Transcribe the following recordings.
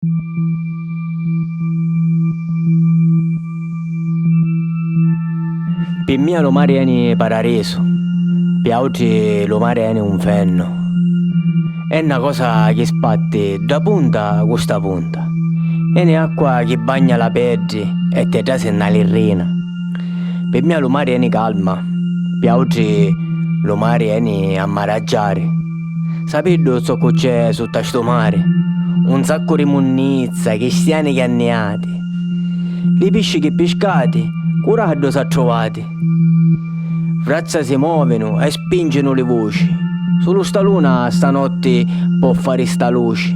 Per me lo mare è paradiso, per altri lo mare è un fenno. È una cosa che sbatte da punta a questa punta. È un'acqua che bagna la pelle e ti dà una lirina. Per me lo mare è calma, per altri lo mare è ammaraggiare. Sapete so che c'è sotto sto mare? Un sacco di munnizza, cristiani canneati. I pesci che pescate, coraggio si trovati. Frazza si muovono e spingono le voci. Solo sta luna stanotte può fare sta luce.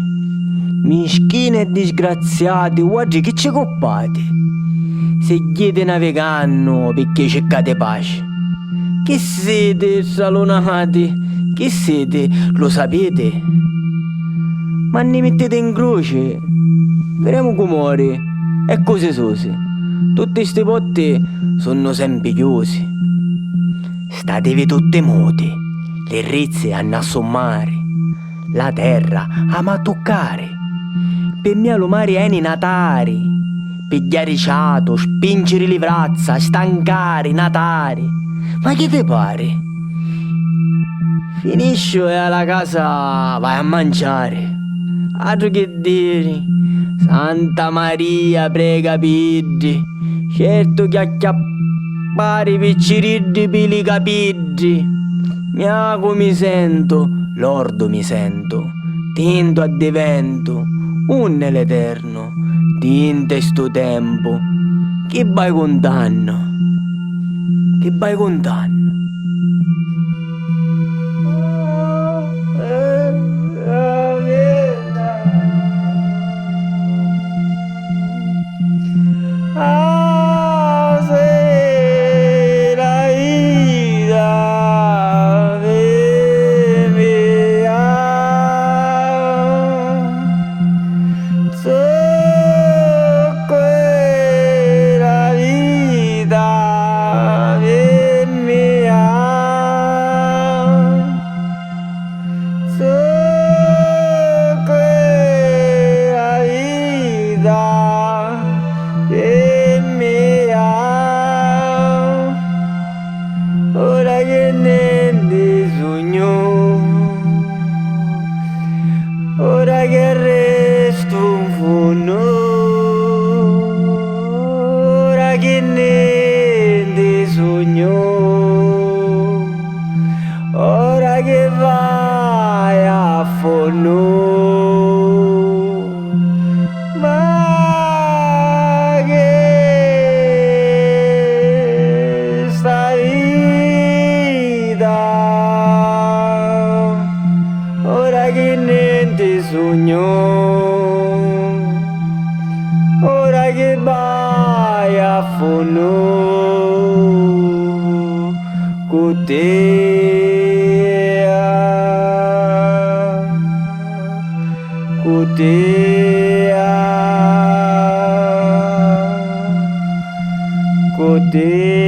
Mischine e disgraziati, guardi che ci coppate. Seguite navigando perché cercate pace. Che siete salonati? Che siete? Lo sapete? Ma ne mettete in croce? Vedremo come muore. E cose sose. Tutte queste botte sono sempre chiuse. Statevi tutte muti. Le rizze hanno a sommare. La terra ama toccare. Per me lo mare è natare. Pigliare ciato, spingere le brazza, stancare, natare. Ma che te pare? Finisci e alla casa vai a mangiare. Altro che dire, Santa Maria prega piddi, certo che acchiappare picciriddi pili capiddi. Miaco mi sento, lordo mi sento, tinto a divento, un nell'eterno, tinte sto tempo, che vai condanno, che vai condanno. Ora che ne sogno, ora che resto un fondo, ora che ne sogno, ora che vai a fondo. Ma che stai ora che niente sogno, ora che vai a fondo con te, con te, con te.